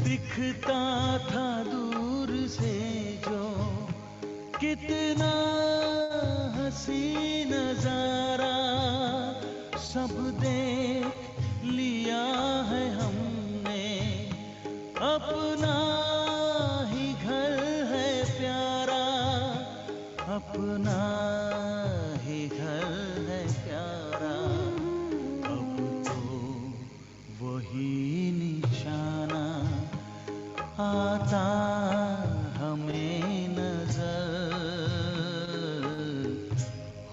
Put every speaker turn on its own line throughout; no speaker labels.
दिखता था दूर से जो कितना हसी नजारा, सब देख लिया है हमने, अपना ही घर है प्यारा, अपना ही घर है प्यारा। अब तो वही निशाना आता हमें नजर,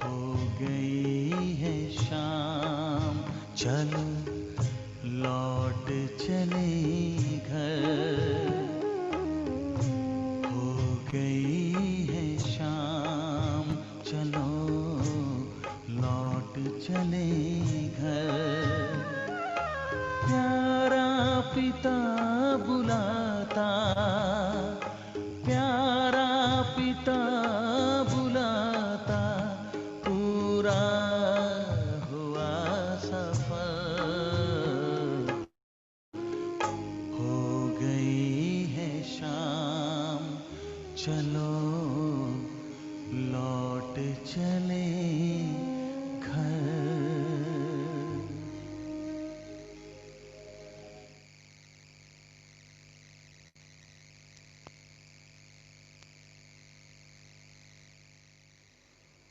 हो गई है शाम, चलो लौट चले घर, हो गई है शाम, चलो लौट चले घर। प्यारा पिता बुलाता, प्यारा पिता बुलाता, पूरा हुआ सफर, हो गई है शाम, चलो लौट चले घर।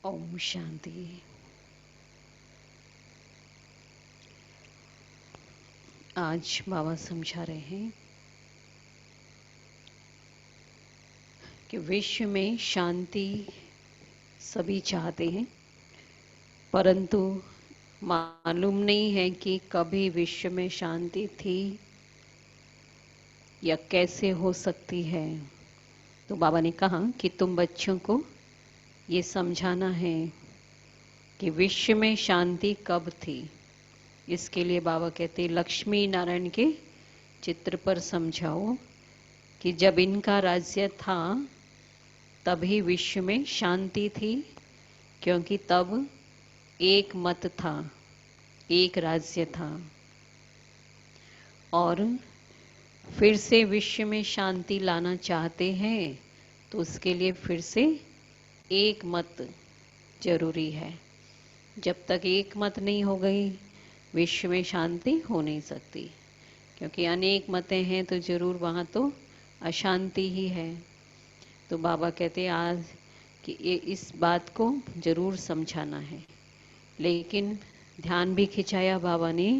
ओम शांति। आज बाबा समझा रहे हैं कि विश्व में शांति सभी चाहते हैं, परंतु मालूम नहीं है कि कभी विश्व में शांति थी या कैसे हो सकती है। तो बाबा ने कहा कि तुम बच्चों को ये समझाना है कि विश्व में शांति कब थी। इसके लिए बाबा कहते लक्ष्मी नारायण के चित्र पर समझाओ कि जब इनका राज्य था तभी विश्व में शांति थी, क्योंकि तब एक मत था, एक राज्य था। और फिर से विश्व में शांति लाना चाहते हैं तो उसके लिए फिर से एक मत जरूरी है। जब तक एक मत नहीं हो गई विश्व में शांति हो नहीं सकती, क्योंकि अनेक मतें हैं तो जरूर वहाँ तो अशांति ही है। तो बाबा कहते आज कि ये इस बात को जरूर समझाना है। लेकिन ध्यान भी खिंचाया बाबा ने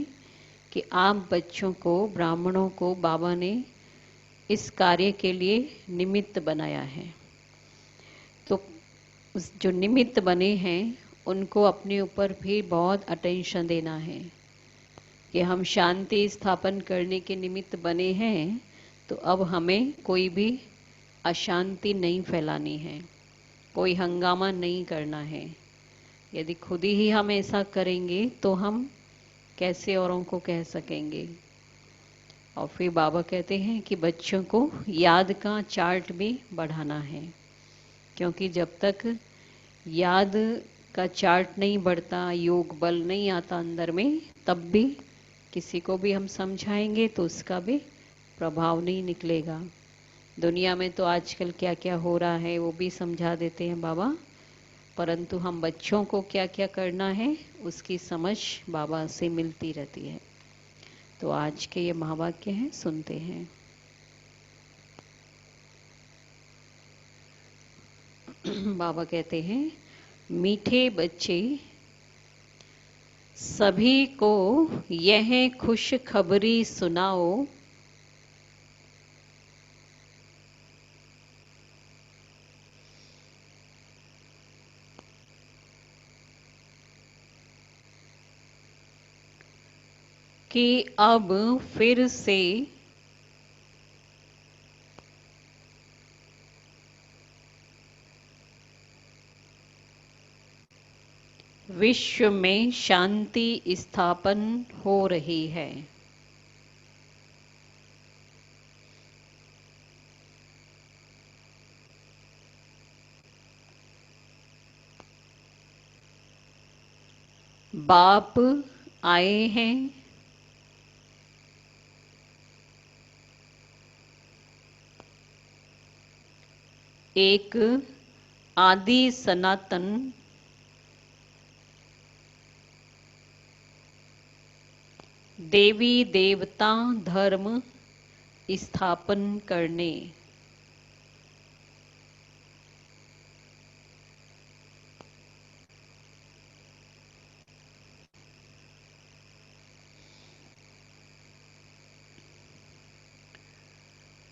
कि आप बच्चों को, ब्राह्मणों को बाबा ने इस कार्य के लिए निमित्त बनाया है। तो उस जो निमित्त बने हैं उनको अपने ऊपर भी बहुत अटेंशन देना है कि हम शांति स्थापन करने के निमित्त बने हैं, तो अब हमें कोई भी अशांति नहीं फैलानी है, कोई हंगामा नहीं करना है। यदि खुद ही हम ऐसा करेंगे तो हम कैसे औरों को कह सकेंगे। और फिर बाबा कहते हैं कि बच्चों को याद का चार्ट भी बढ़ाना है, क्योंकि जब तक याद का चार्ट नहीं बढ़ता, योग बल नहीं आता अंदर में, तब भी किसी को भी हम समझाएंगे तो उसका भी प्रभाव नहीं निकलेगा। दुनिया में तो आजकल क्या क्या हो रहा है वो भी समझा देते हैं बाबा, परंतु हम बच्चों को क्या क्या करना है उसकी समझ बाबा से मिलती रहती है। तो आज के ये महावाक्य हैं, सुनते हैं। बाबा कहते हैं मीठे बच्चे, सभी को यह खुश खबरी सुनाओ कि अब फिर से विश्व में शांति स्थापन हो रही है। बाप आए हैं एक आदि सनातन देवी देवता धर्म स्थापन करने।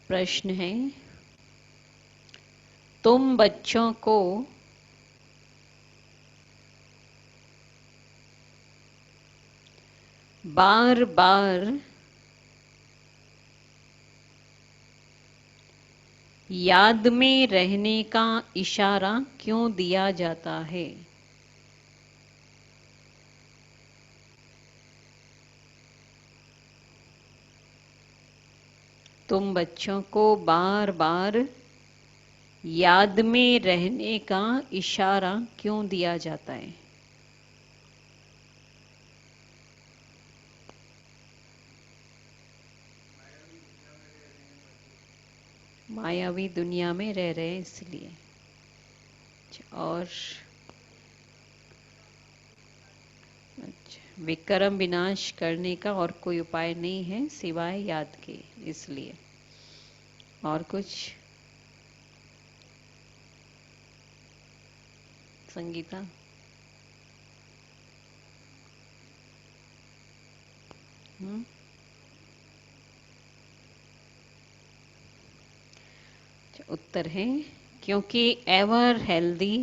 प्रश्न है, तुम बच्चों को बार बार याद में रहने का इशारा क्यों दिया जाता है? तुम बच्चों को बार बार याद में रहने का इशारा क्यों दिया जाता है? मायावी दुनिया में रह रहे हैं इसलिए। और अच्छा, विक्रम विनाश करने का और कोई उपाय नहीं है सिवाय याद के, इसलिए। और कुछ? संगीता? उत्तर है क्योंकि एवर हेल्दी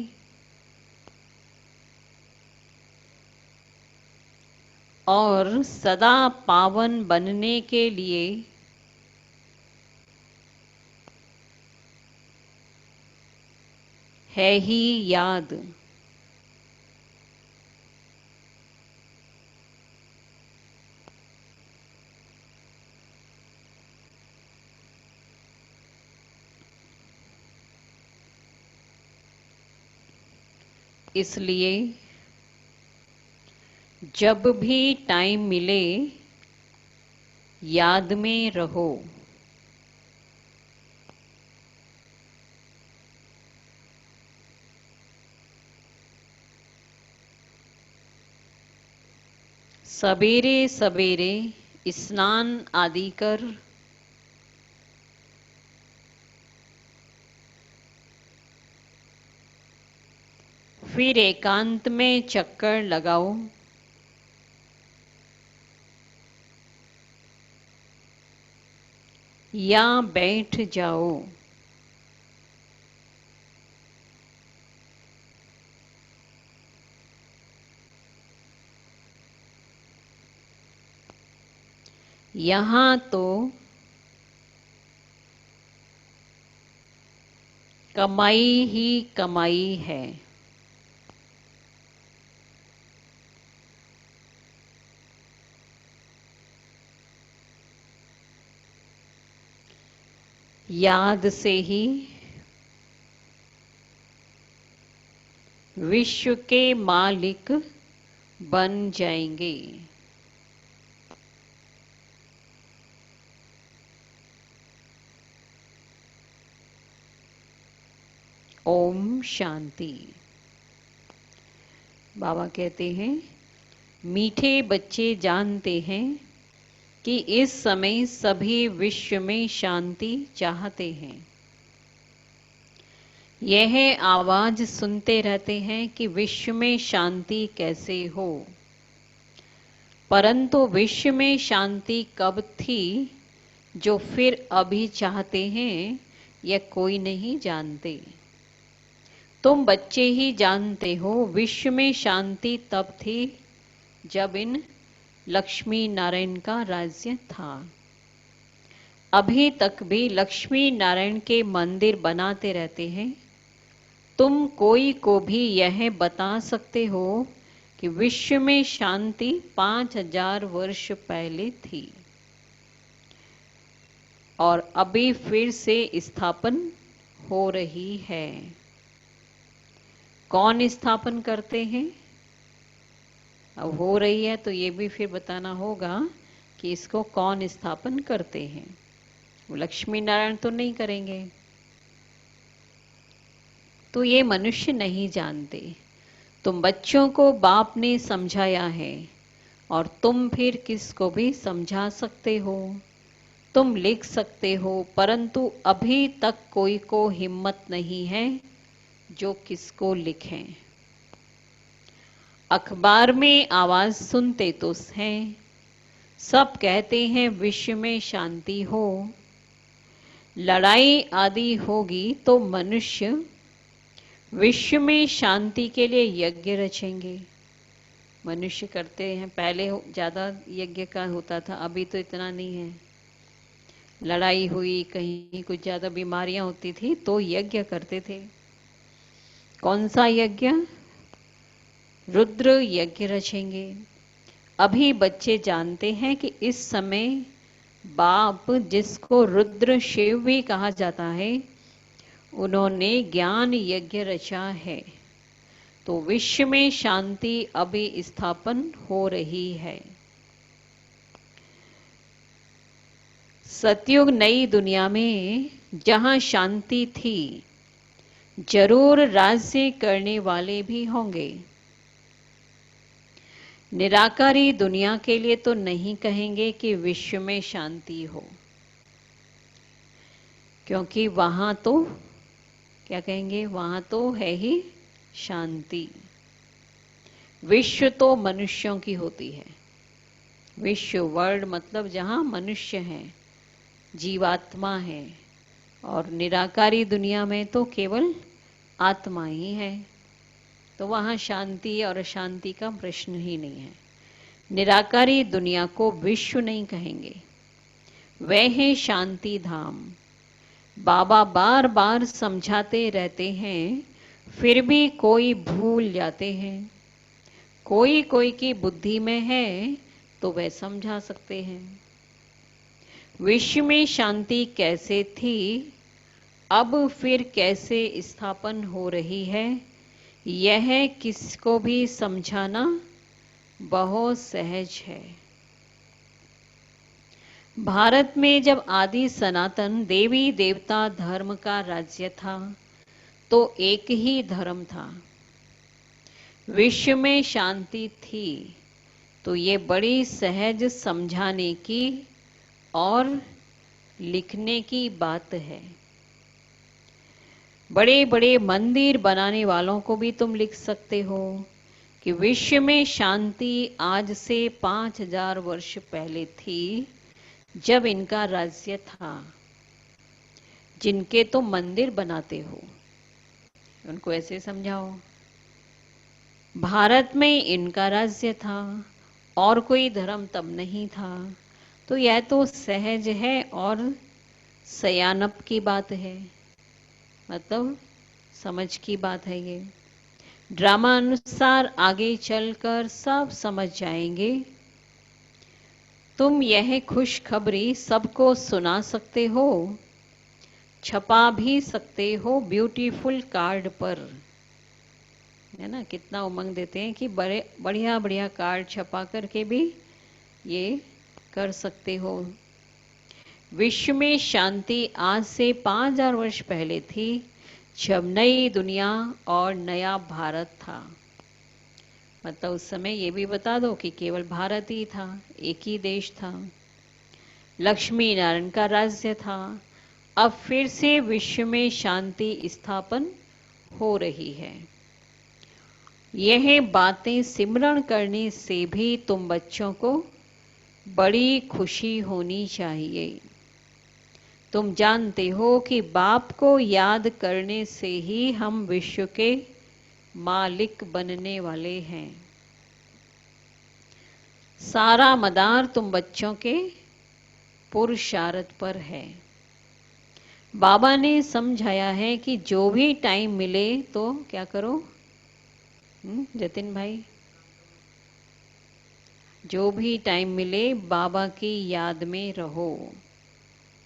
और सदा पावन बनने के लिए है ही याद। इसलिए जब भी टाइम मिले याद में रहो। सवेरे सवेरे स्नान आदि कर फिर एकांत में चक्कर लगाओ। या बैठ जाओ। यहाँ तो कमाई ही कमाई है। याद से ही विश्व के मालिक बन जाएंगे। ओम शांति। बाबा कहते हैं, मीठे बच्चे जानते हैं कि इस समय सभी विश्व में शांति चाहते हैं। यह आवाज सुनते रहते हैं कि विश्व में शांति कैसे हो, परंतु विश्व में शांति कब थी जो फिर अभी चाहते हैं, यह कोई नहीं जानते। तुम बच्चे ही जानते हो विश्व में शांति तब थी जब इन लक्ष्मी नारायण का राज्य था। अभी तक भी लक्ष्मी नारायण के मंदिर बनाते रहते हैं। तुम कोई को भी यह बता सकते हो कि विश्व में शांति 5000 वर्ष पहले थी और अभी फिर से स्थापन हो रही है। कौन स्थापन करते हैं? अब हो रही है तो ये भी फिर बताना होगा कि इसको कौन स्थापन करते हैं। वो लक्ष्मी नारायण तो नहीं करेंगे। तो ये मनुष्य नहीं जानते। तुम बच्चों को बाप ने समझाया है और तुम फिर किसको भी समझा सकते हो। तुम लिख सकते हो, परंतु अभी तक कोई को हिम्मत नहीं है जो किसको लिखें। अखबार में आवाज सुनते तो हैं, सब कहते हैं विश्व में शांति हो। लड़ाई आदि होगी तो मनुष्य विश्व में शांति के लिए यज्ञ रचेंगे। मनुष्य करते हैं, पहले ज्यादा यज्ञ का होता था, अभी तो इतना नहीं है। लड़ाई हुई, कहीं कुछ ज्यादा बीमारियां होती थी तो यज्ञ करते थे। कौन सा यज्ञ? रुद्र यज्ञ रचेंगे। अभी बच्चे जानते हैं कि इस समय बाप, जिसको रुद्र शिव भी कहा जाता है, उन्होंने ज्ञान यज्ञ रचा है। तो विश्व में शांति अभी स्थापन हो रही है। सतयुग नई दुनिया में जहां शांति थी, जरूर राज्य करने वाले भी होंगे। निराकारी दुनिया के लिए तो नहीं कहेंगे कि विश्व में शांति हो, क्योंकि वहां तो क्या कहेंगे, वहां तो है ही शांति। विश्व तो मनुष्यों की होती है। विश्व, वर्ल्ड, मतलब जहां मनुष्य हैं, जीवात्मा है। और निराकारी दुनिया में तो केवल आत्मा ही है, तो वहां शांति और अशांति का प्रश्न ही नहीं है। निराकारी दुनिया को विश्व नहीं कहेंगे, वह है शांति धाम। बाबा बार बार समझाते रहते हैं, फिर भी कोई भूल जाते हैं। कोई कोई की बुद्धि में है तो वह समझा सकते हैं। विश्व में शांति कैसे थी, अब फिर कैसे स्थापन हो रही है, यह किसको भी समझाना बहुत सहज है। भारत में जब आदि सनातन देवी देवता धर्म का राज्य था, तो एक ही धर्म था। विश्व में शांति थी, तो ये बड़ी सहज समझाने की और लिखने की बात है। बड़े बड़े मंदिर बनाने वालों को भी तुम लिख सकते हो कि विश्व में शांति आज से 5000 वर्ष पहले थी, जब इनका राज्य था। जिनके तुम मंदिर बनाते हो उनको ऐसे समझाओ, भारत में इनका राज्य था और कोई धर्म तब नहीं था। तो यह तो सहज है और सयानप की बात है, मतलब समझ की बात है। ये ड्रामा अनुसार आगे चलकर सब समझ जाएंगे। तुम यह खुशखबरी सबको सुना सकते हो, छपा भी सकते हो ब्यूटीफुल कार्ड पर, है ना। कितना उमंग देते हैं कि बड़े बढ़िया बढ़िया कार्ड छपा करके भी ये कर सकते हो। विश्व में शांति आज से 5000 वर्ष पहले थी, जब नई दुनिया और नया भारत था। मतलब उस समय ये भी बता दो कि केवल भारत ही था, एक ही देश था, लक्ष्मी नारायण का राज्य था। अब फिर से विश्व में शांति स्थापन हो रही है। यह बातें सिमरण करने से भी तुम बच्चों को बड़ी खुशी होनी चाहिए। तुम जानते हो कि बाप को याद करने से ही हम विश्व के मालिक बनने वाले हैं। सारा मदार तुम बच्चों के पुरुषार्थ पर है। बाबा ने समझाया है कि जो भी टाइम मिले तो क्या करो, जतिन भाई, जो भी टाइम मिले बाबा की याद में रहो,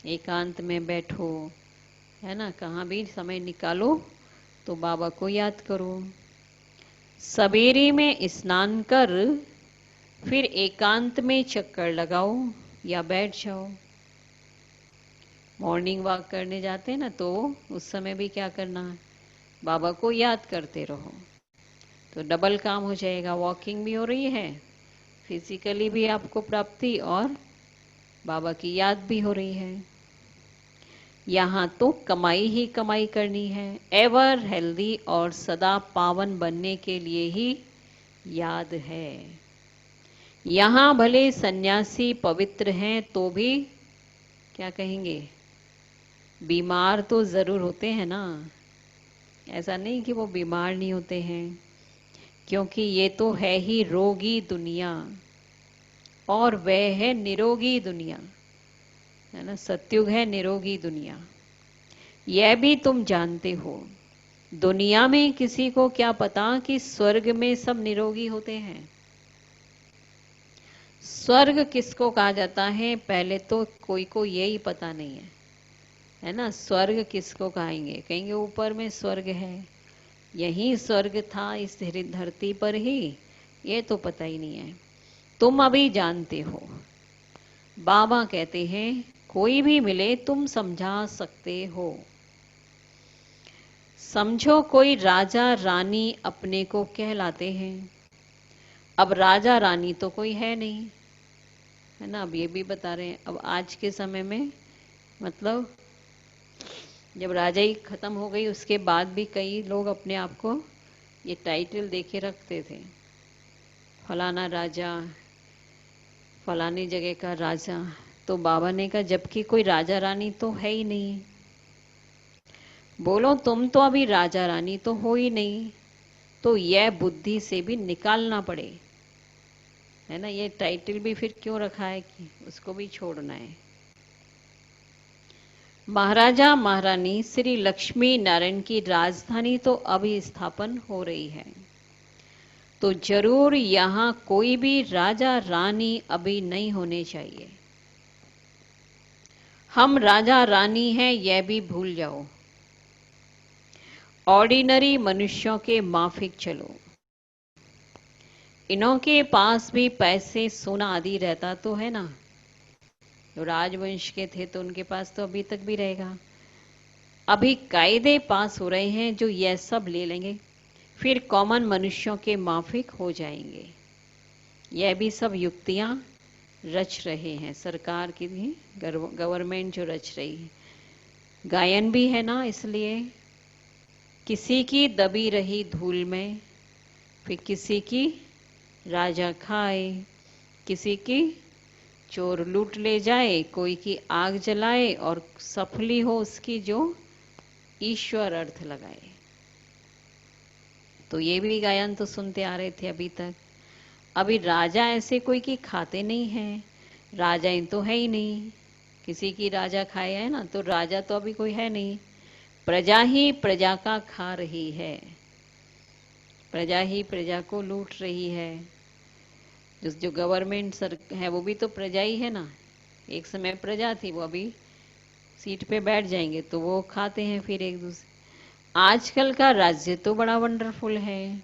एकांत में बैठो, है ना, कहाँ भी समय निकालो तो बाबा को याद करो। सवेरे में स्नान कर फिर एकांत में चक्कर लगाओ या बैठ जाओ। मॉर्निंग वॉक करने जाते हैं ना, तो उस समय भी क्या करना है, बाबा को याद करते रहो, तो डबल काम हो जाएगा। वॉकिंग भी हो रही है, फिजिकली भी आपको प्राप्ति, और बाबा की याद भी हो रही है। यहाँ तो कमाई ही कमाई करनी है। एवर हेल्दी और सदा पावन बनने के लिए ही याद है। यहाँ भले सन्यासी पवित्र हैं तो भी क्या कहेंगे, बीमार तो जरूर होते हैं ना। ऐसा नहीं कि वो बीमार नहीं होते हैं, क्योंकि ये तो है ही रोगी दुनिया, और वह है निरोगी दुनिया, है ना। सत्युग है निरोगी दुनिया। यह भी तुम जानते हो। दुनिया में किसी को क्या पता कि स्वर्ग में सब निरोगी होते हैं। स्वर्ग किसको कहा जाता है, पहले तो कोई को यही पता नहीं है ना। स्वर्ग किसको कहेंगे, कहेंगे ऊपर में स्वर्ग है, यही स्वर्ग था इस धरती पर ही, ये तो पता ही नहीं है। तुम अभी जानते हो। बाबा कहते हैं कोई भी मिले तुम समझा सकते हो। समझो कोई राजा रानी अपने को कहलाते हैं। अब राजा रानी तो कोई है नहीं, है ना। अब ये भी बता रहे हैं, अब आज के समय में मतलब जब राजा ही खत्म हो गई उसके बाद भी कई लोग अपने आप को ये टाइटल देके रखते थे, फलाना राजा, फलानी जगह का राजा। तो बाबा ने कहा जबकि कोई राजा रानी तो है ही नहीं। बोलो तुम तो अभी राजा रानी तो हो ही नहीं, तो यह बुद्धि से भी निकालना पड़े, है ना। ये टाइटल भी फिर क्यों रखा है कि उसको भी छोड़ना है। महाराजा महारानी श्री लक्ष्मी नारायण की राजधानी तो अभी स्थापन हो रही है, तो जरूर यहाँ कोई भी राजा रानी अभी नहीं होने चाहिए। हम राजा रानी हैं यह भी भूल जाओ। ऑर्डिनरी मनुष्यों के माफिक चलो। इन्हों के पास भी पैसे सोना आदि रहता तो है ना, जो राजवंश के थे तो उनके पास तो अभी तक भी रहेगा। अभी कायदे पास हो रहे हैं जो यह सब ले लेंगे, फिर कॉमन मनुष्यों के माफिक हो जाएंगे। यह भी सब युक्तियां रच रहे हैं, सरकार की भी, गवर्नमेंट जो रच रही है। गायन भी है ना, इसलिए किसी की दबी रही धूल में, फिर किसी की राजा खाए, किसी की चोर लूट ले जाए, कोई की आग जलाए, और सफली हो उसकी जो ईश्वर अर्थ लगाए। तो ये भी गायन तो सुनते आ रहे थे अभी तक। अभी राजा ऐसे कोई की खाते नहीं हैं, राजा तो है ही नहीं। किसी की राजा खाए है ना, तो राजा तो अभी कोई है नहीं। प्रजा ही प्रजा का खा रही है, प्रजा ही प्रजा को लूट रही है। जो गवर्नमेंट सर है वो भी तो प्रजा ही है ना। एक समय प्रजा थी, वो अभी सीट पे बैठ जाएंगे तो वो खाते हैं फिर एक दूसरे। आजकल का राज्य तो बड़ा वंडरफुल है।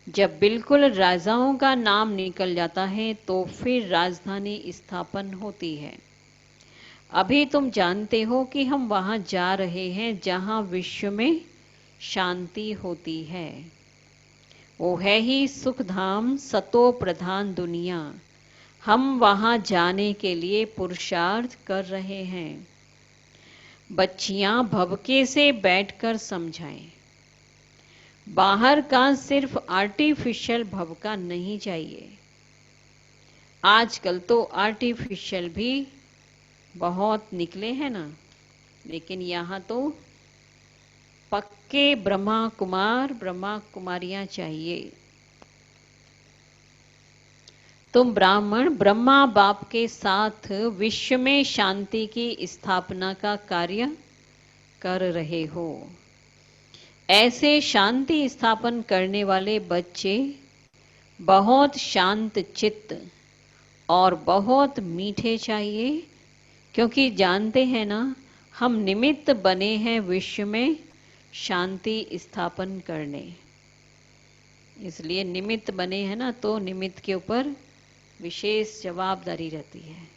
जब बिल्कुल राजाओं का नाम निकल जाता है तो फिर राजधानी स्थापन होती है। अभी तुम जानते हो कि हम वहां जा रहे हैं जहां विश्व में शांति होती है। वो है ही सुखधाम सतो प्रधान दुनिया। हम वहां जाने के लिए पुरुषार्थ कर रहे हैं। बच्चियां भभके से बैठकर समझाएं। बाहर का सिर्फ आर्टिफिशियल भभका नहीं चाहिए। आजकल तो आर्टिफिशियल भी बहुत निकले हैं ना, लेकिन यहाँ तो पक्के ब्रह्मा कुमार ब्रह्मा कुमारियां चाहिए। तुम ब्राह्मण ब्रह्मा बाप के साथ विश्व में शांति की स्थापना का कार्य कर रहे हो। ऐसे शांति स्थापन करने वाले बच्चे बहुत शांत चित्त और बहुत मीठे चाहिए, क्योंकि जानते हैं ना हम निमित्त बने हैं विश्व में शांति स्थापन करने। इसलिए निमित्त बने हैं ना, तो निमित्त के ऊपर विशेष जवाबदारी रहती है।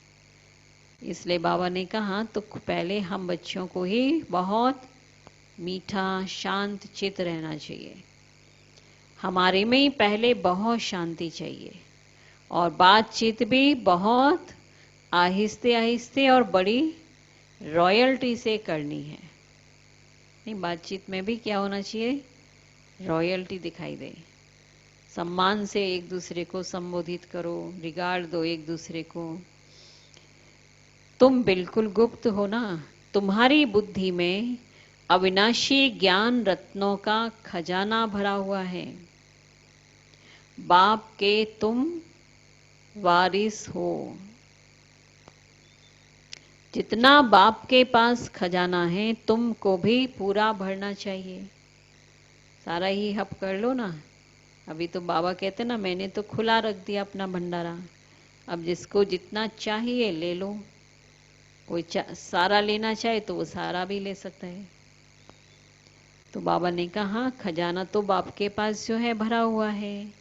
इसलिए बाबा ने कहा तो पहले हम बच्चों को ही बहुत मीठा शांत चित्त रहना चाहिए। हमारे में ही पहले बहुत शांति चाहिए और बातचीत भी बहुत आहिस्ते आहिस्ते और बड़ी रॉयल्टी से करनी है। नहीं, बातचीत में भी क्या होना चाहिए, रॉयल्टी दिखाई दे। सम्मान से एक दूसरे को संबोधित करो, रिगार्ड दो एक दूसरे को। तुम बिल्कुल गुप्त हो ना, तुम्हारी बुद्धि में अविनाशी ज्ञान रत्नों का खजाना भरा हुआ है। बाप के तुम वारिस हो। जितना बाप के पास खजाना है तुमको भी पूरा भरना चाहिए। सारा ही हप कर लो ना। अभी तो बाबा कहते ना, मैंने तो खुला रख दिया अपना भंडारा, अब जिसको जितना चाहिए ले लो। कोई सारा लेना चाहे तो वो सारा भी ले सकता है। तो बाबा ने कहा खजाना तो बाप के पास जो है भरा हुआ है,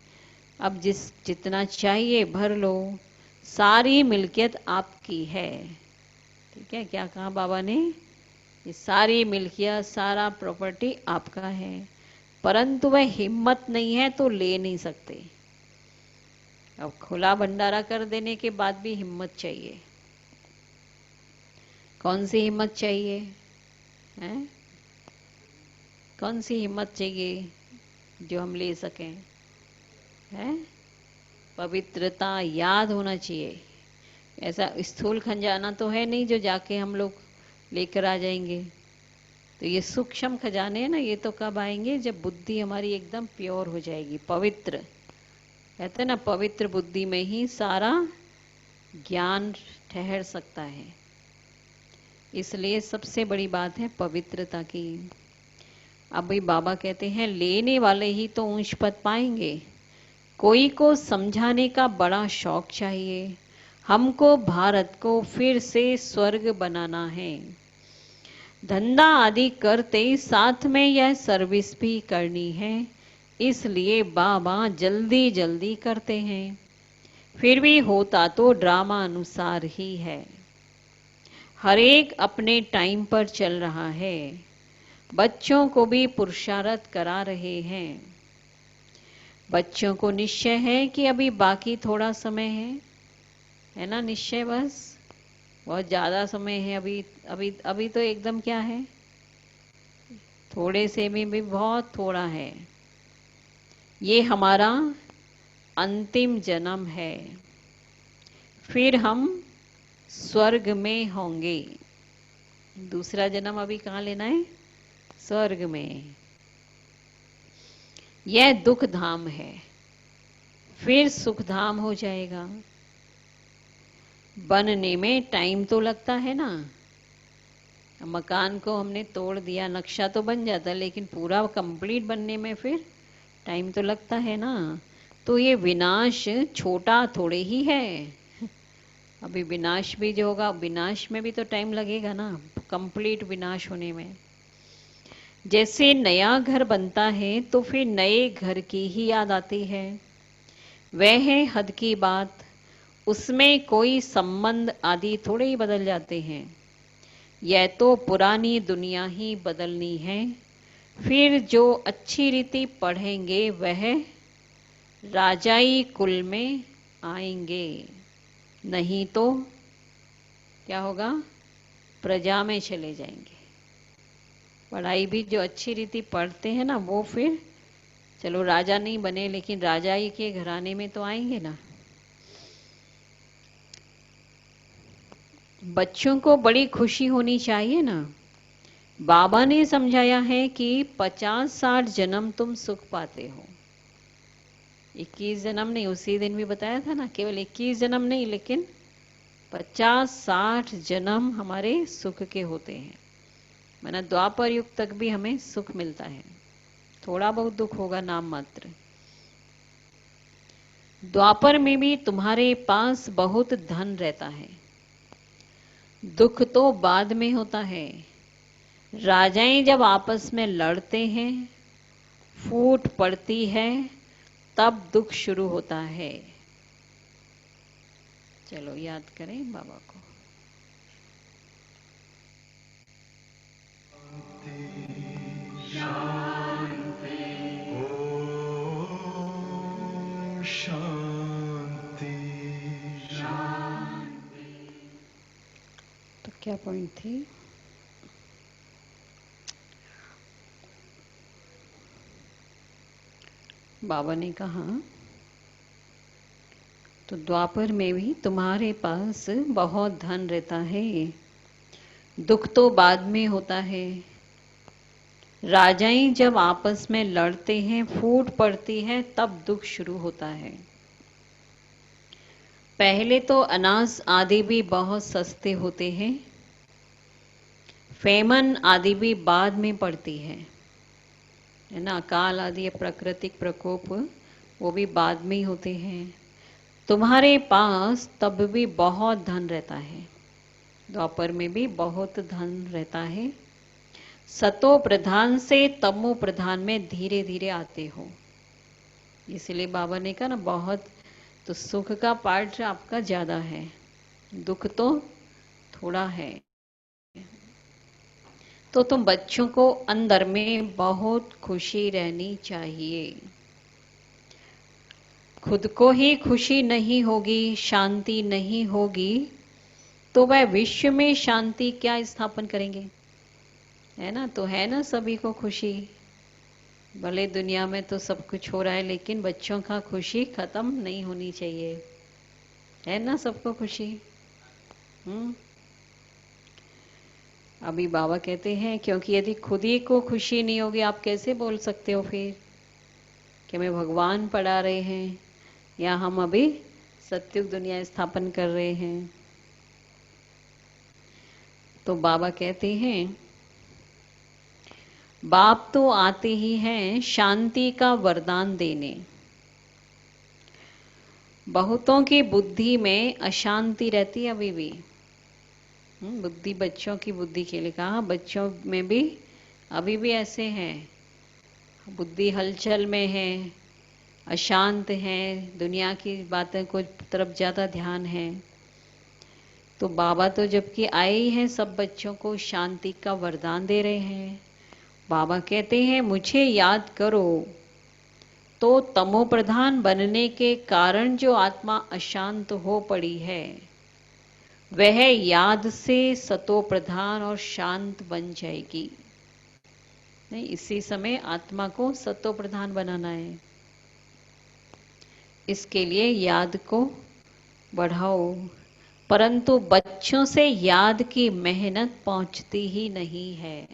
अब जितना चाहिए भर लो, सारी मिल्कियत आपकी है। ठीक है, क्या कहा बाबा ने, ये सारी मिल्कियत सारा प्रॉपर्टी आपका है, परंतु वह हिम्मत नहीं है तो ले नहीं सकते। अब खुला भंडारा कर देने के बाद भी हिम्मत चाहिए। कौन सी हिम्मत चाहिए, हैं? कौन सी हिम्मत चाहिए जो हम ले सकें, हैं? पवित्रता याद होना चाहिए। ऐसा स्थूल खजाना तो है नहीं जो जाके हम लोग लेकर आ जाएंगे। तो ये सूक्ष्म खजाने हैं ना, ये तो कब आएंगे, जब बुद्धि हमारी एकदम प्योर हो जाएगी, पवित्र। कहते हैं ना, पवित्र बुद्धि में ही सारा ज्ञान ठहर सकता है। इसलिए सबसे बड़ी बात है पवित्रता की। अभी बाबा कहते हैं लेने वाले ही तो ऊंच पद पाएंगे। कोई को समझाने का बड़ा शौक चाहिए। हमको भारत को फिर से स्वर्ग बनाना है। धंधा आदि करते साथ में यह सर्विस भी करनी है, इसलिए बाबा जल्दी जल्दी करते हैं। फिर भी होता तो ड्रामा अनुसार ही है। हर एक अपने टाइम पर चल रहा है। बच्चों को भी पुरुषार्थ करा रहे हैं। बच्चों को निश्चय है कि अभी बाकी थोड़ा समय है ना, निश्चय बस बहुत ज़्यादा समय है। अभी अभी अभी तो एकदम क्या है, थोड़े से में भी बहुत थोड़ा है। ये हमारा अंतिम जन्म है, फिर हम स्वर्ग में होंगे। दूसरा जन्म अभी कहाँ लेना है, स्वर्ग में। यह दुख धाम है, फिर सुख धाम हो जाएगा। बनने में टाइम तो लगता है ना। मकान को हमने तोड़ दिया, नक्शा तो बन जाता, लेकिन पूरा कंप्लीट बनने में फिर टाइम तो लगता है ना। तो ये विनाश छोटा थोड़े ही है। अभी विनाश भी जो होगा, विनाश में भी तो टाइम लगेगा ना, कंप्लीट विनाश होने में। जैसे नया घर बनता है तो फिर नए घर की ही याद आती है, वह है हद की बात। उसमें कोई संबंध आदि थोड़े ही बदल जाते हैं। यह तो पुरानी दुनिया ही बदलनी है। फिर जो अच्छी रीति पढ़ेंगे वह राजाई कुल में आएंगे, नहीं तो क्या होगा, प्रजा में चले जाएंगे। पढ़ाई भी जो अच्छी रीति पढ़ते हैं ना, वो फिर चलो राजा नहीं बने, लेकिन राजाई के घराने में तो आएंगे ना। बच्चों को बड़ी खुशी होनी चाहिए ना। बाबा ने समझाया है कि 50-60 जन्म तुम सुख पाते हो। 21 जन्म नहीं, उसी दिन भी बताया था ना, केवल 21 जन्म नहीं, लेकिन 50-60 जन्म हमारे सुख के होते हैं। माना द्वापर युग तक भी हमें सुख मिलता है, थोड़ा बहुत दुख होगा नाम मात्र। द्वापर में भी तुम्हारे पास बहुत धन रहता है, दुख तो बाद में होता है। राजाएं जब आपस में लड़ते हैं, फूट पड़ती है, तब दुख शुरू होता है। चलो याद करें बाबा को।
ओम शांति।
तो क्या पॉइंट थी? बाबा ने कहा तो द्वापर में भी तुम्हारे पास बहुत धन रहता है, दुख तो बाद में होता है। राजाएं जब आपस में लड़ते हैं, फूट पड़ती है, तब दुख शुरू होता है। पहले तो अनाज आदि भी बहुत सस्ते होते हैं, फेमन आदि भी बाद में पड़ती है ना। अकाल आदि प्राकृतिक प्रकोप वो भी बाद में ही होते हैं। तुम्हारे पास तब भी बहुत धन रहता है, द्वापर में भी बहुत धन रहता है। सतो प्रधान से तमो प्रधान में धीरे धीरे आते हो। इसलिए बाबा ने कहा ना, बहुत तो सुख का पार्ट आपका ज्यादा है, दुख तो थोड़ा है। तो तुम बच्चों को अंदर में बहुत खुशी रहनी चाहिए। खुद को ही खुशी नहीं होगी, शांति नहीं होगी, तो वह विश्व में शांति क्या स्थापन करेंगे? है ना, तो है ना सभी को खुशी। भले दुनिया में तो सब कुछ हो रहा है, लेकिन बच्चों का खुशी खत्म नहीं होनी चाहिए। है ना सबको खुशी? अभी बाबा कहते हैं, क्योंकि यदि खुद ही को खुशी नहीं होगी, आप कैसे बोल सकते हो फिर कि हमें भगवान पढ़ा रहे हैं या हम अभी सत्युग दुनिया स्थापन कर रहे हैं। तो बाबा कहते हैं, बाप तो आते ही हैं शांति का वरदान देने। बहुतों की बुद्धि में अशांति रहती है अभी भी। बुद्धि, बच्चों की बुद्धि के लिए कहा, बच्चों में भी अभी भी ऐसे हैं, बुद्धि हलचल में है, अशांत है, दुनिया की बातें को तरफ ज्यादा ध्यान है। तो बाबा तो जबकि आए ही हैं, सब बच्चों को शांति का वरदान दे रहे हैं। बाबा कहते हैं, मुझे याद करो। तो तमो प्रधान बनने के कारण जो आत्मा अशांत हो पड़ी है, वह याद से सतो प्रधान और शांत बन जाएगी। नहीं, इसी समय आत्मा को सतो प्रधान बनाना है। इसके लिए याद को बढ़ाओ। परंतु बच्चों से याद की मेहनत पहुंचती ही नहीं है।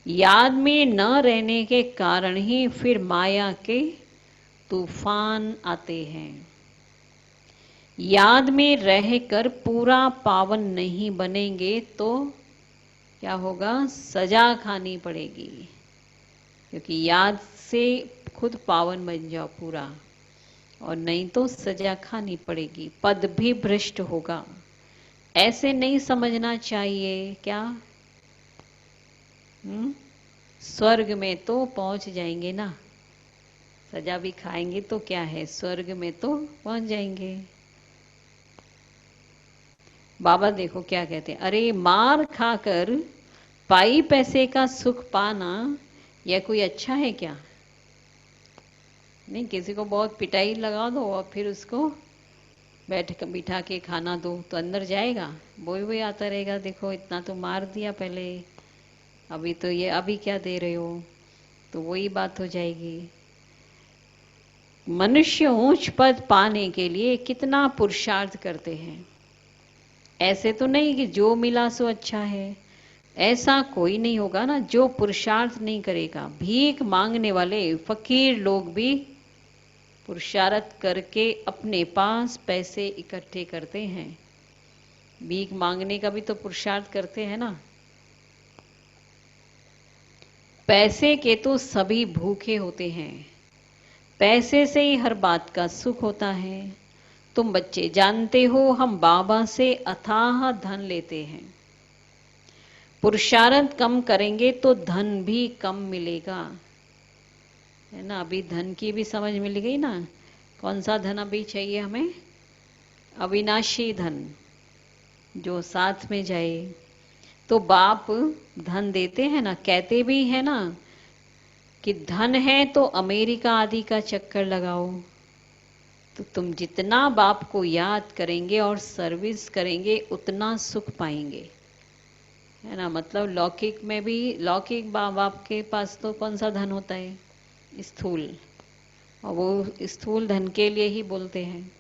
याद में न रहने के कारण ही फिर माया के तूफान आते हैं। याद में रहकर पूरा पावन नहीं बनेंगे तो क्या होगा? सजा खानी पड़ेगी। क्योंकि याद से खुद पावन बन जाओ पूरा, और नहीं तो सजा खानी पड़ेगी, पद भी भ्रष्ट होगा। ऐसे नहीं समझना चाहिए। क्या स्वर्ग में तो पहुंच जाएंगे ना, सजा भी खाएंगे तो क्या है, स्वर्ग में तो पहुंच जाएंगे। बाबा देखो क्या कहते हैं, अरे मार खाकर पाई पैसे का सुख पाना यह कोई अच्छा है क्या? नहीं, किसी को बहुत पिटाई लगा दो और फिर उसको बिठा के खाना दो तो अंदर जाएगा? बोई बोई आता रहेगा, देखो इतना तो मार दिया पहले, अभी तो ये अभी क्या दे रहे हो, तो वही बात हो जाएगी। मनुष्य ऊंच पद पाने के लिए कितना पुरुषार्थ करते हैं। ऐसे तो नहीं कि जो मिला सो अच्छा है, ऐसा कोई नहीं होगा ना जो पुरुषार्थ नहीं करेगा। भीख मांगने वाले फकीर लोग भी पुरुषार्थ करके अपने पास पैसे इकट्ठे करते हैं। भीख मांगने का भी तो पुरुषार्थ करते हैं ना। पैसे के तो सभी भूखे होते हैं, पैसे से ही हर बात का सुख होता है। तुम बच्चे जानते हो, हम बाबा से अथाह धन लेते हैं। पुरुषार्थ कम करेंगे तो धन भी कम मिलेगा, है ना। अभी धन की भी समझ मिल गई ना, कौन सा धन अभी चाहिए हमें? अविनाशी धन, जो साथ में जाए। तो बाप धन देते हैं ना, कहते भी है ना कि धन है तो अमेरिका आदि का चक्कर लगाओ। तो तुम जितना बाप को याद करेंगे और सर्विस करेंगे उतना सुख पाएंगे, है ना। मतलब लौकिक में भी, लौकिक बाप के पास तो कौन सा धन होता है, स्थूल। और वो स्थूल धन के लिए ही बोलते हैं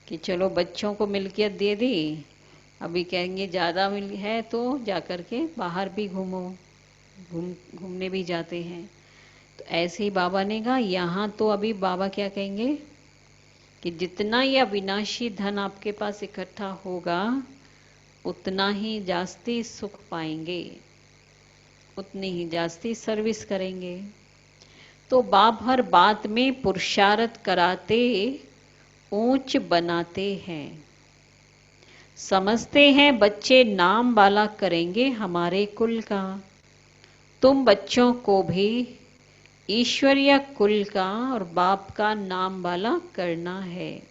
कि चलो बच्चों को मिल्कियत दे दी, अभी कहेंगे ज़्यादा मिल है तो जा कर के बाहर भी घूमो, घूमने भी जाते हैं। तो ऐसे ही बाबा ने कहा, यहाँ तो अभी बाबा क्या कहेंगे कि जितना यह विनाशी धन आपके पास इकट्ठा होगा उतना ही जास्ती सुख पाएंगे, उतनी ही जास्ती सर्विस करेंगे। तो बाप हर बात में पुरुषार्थ कराते ऊंच बनाते हैं। समझते हैं बच्चे नाम वाला करेंगे हमारे कुल का, तुम बच्चों को भी ईश्वरीय कुल का और बाप का नाम वाला करना है।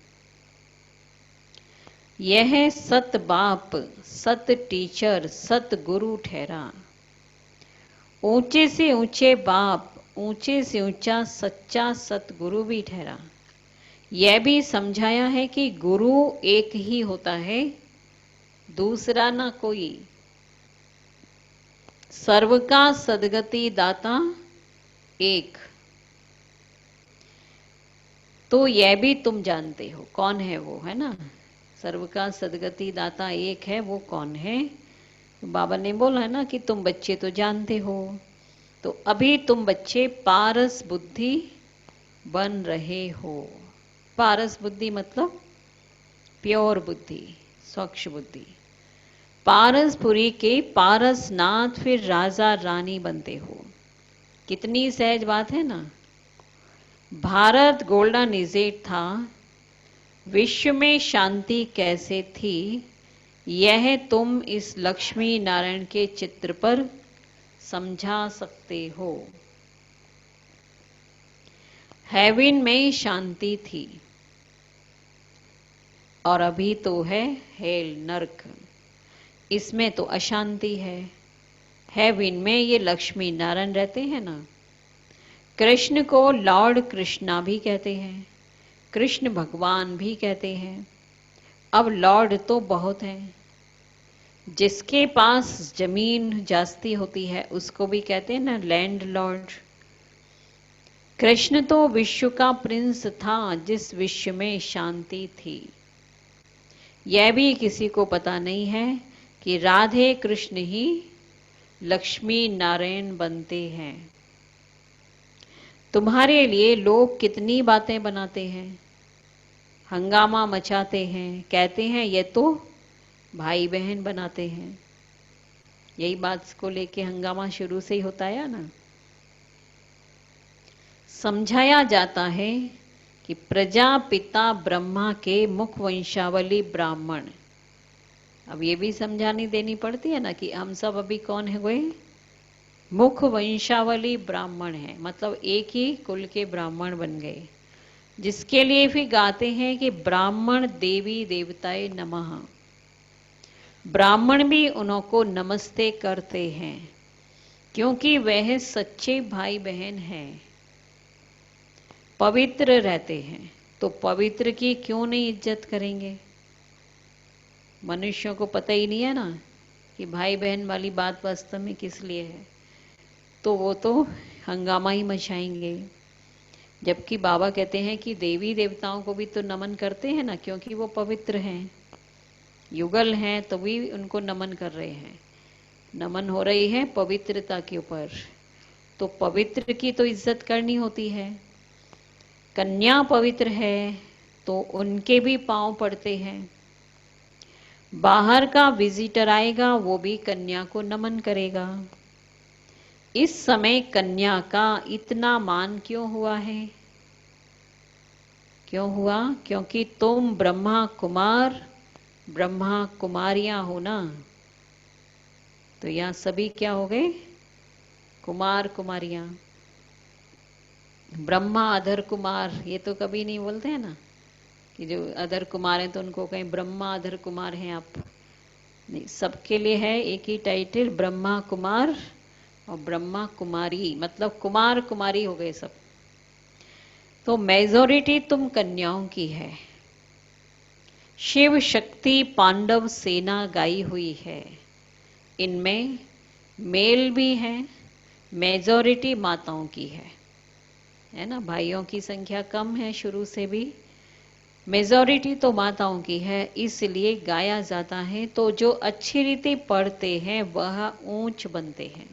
यह सत बाप, सत टीचर, सत गुरु ठहरा। ऊंचे से ऊंचे बाप, ऊंचे से ऊंचा सच्चा सतगुरु भी ठहरा। यह भी समझाया है कि गुरु एक ही होता है, दूसरा ना कोई। सर्व का सदगति दाता एक। तो यह भी तुम जानते हो कौन है वो, है ना। सर्व का सदगति दाता एक है, वो कौन है। तो बाबा ने बोला है ना कि तुम बच्चे तो जानते हो। तो अभी तुम बच्चे पारस बुद्धि बन रहे हो। पारस बुद्धि मतलब प्योर बुद्धि, स्वच्छ बुद्धि। पारसपुरी के पारसनाथ फिर राजा रानी बनते हो। कितनी सहज बात है ना। भारत गोल्डन इजेट था, विश्व में शांति कैसे थी, यह तुम इस लक्ष्मी नारायण के चित्र पर समझा सकते हो। हेवन में शांति थी और अभी तो है हेल, नरक। इसमें तो अशांति है। हेवन में ये लक्ष्मी नारायण रहते हैं ना। कृष्ण को लॉर्ड कृष्णा भी कहते हैं, कृष्ण भगवान भी कहते हैं। अब लॉर्ड तो बहुत हैं। जिसके पास जमीन जास्ती होती है उसको भी कहते हैं ना लैंड लॉर्ड। कृष्ण तो विश्व का प्रिंस था जिस विश्व में शांति थी। यह भी किसी को पता नहीं है कि राधे कृष्ण ही लक्ष्मी नारायण बनते हैं। तुम्हारे लिए लोग कितनी बातें बनाते हैं, हंगामा मचाते हैं, कहते हैं ये तो भाई बहन बनाते हैं। यही बात को लेके हंगामा शुरू से ही होता है ना। समझाया जाता है कि प्रजापिता ब्रह्मा के मुख वंशावली ब्राह्मण। अब ये भी समझानी देनी पड़ती है ना कि हम सब अभी कौन है, वे मुख वंशावली ब्राह्मण है, मतलब एक ही कुल के ब्राह्मण बन गए। जिसके लिए भी गाते हैं कि ब्राह्मण देवी देवताए नमः। ब्राह्मण भी उनको नमस्ते करते हैं क्योंकि वह सच्चे भाई बहन हैं, पवित्र रहते हैं। तो पवित्र की क्यों नहीं इज्जत करेंगे। मनुष्यों को पता ही नहीं है ना कि भाई बहन वाली बात वास्तव में किस लिए है, तो वो तो हंगामा ही मचाएंगे। जबकि बाबा कहते हैं कि देवी देवताओं को भी तो नमन करते हैं ना, क्योंकि वो पवित्र हैं, युगल हैं, तो भी उनको नमन कर रहे हैं। नमन हो रही है पवित्रता के ऊपर, तो पवित्र की तो इज्जत करनी होती है। कन्या पवित्र है तो उनके भी पांव पड़ते हैं। बाहर का विजिटर आएगा वो भी कन्या को नमन करेगा। इस समय कन्या का इतना मान क्यों हुआ है, क्यों हुआ? क्योंकि तुम ब्रह्मा कुमार ब्रह्मा कुमारियां हो ना। तो यहां सभी क्या हो गए, कुमार कुमारियां। ब्रह्मा अधर कुमार ये तो कभी नहीं बोलते हैं ना कि जो अधर कुमार हैं तो उनको कहें ब्रह्मा अधर कुमार हैं आप। नहीं, सबके लिए है एक ही टाइटल, ब्रह्मा कुमार और ब्रह्मा कुमारी, मतलब कुमार कुमारी हो गए सब। तो मेजॉरिटी तुम कन्याओं की है। शिव शक्ति पांडव सेना गाई हुई है। इनमें मेल भी है, मेजॉरिटी माताओं की है ना। भाइयों की संख्या कम है शुरू से भी, मेजॉरिटी तो माताओं की है, इसलिए गाया जाता है। तो जो अच्छी रीति पढ़ते हैं वह ऊंच बनते हैं।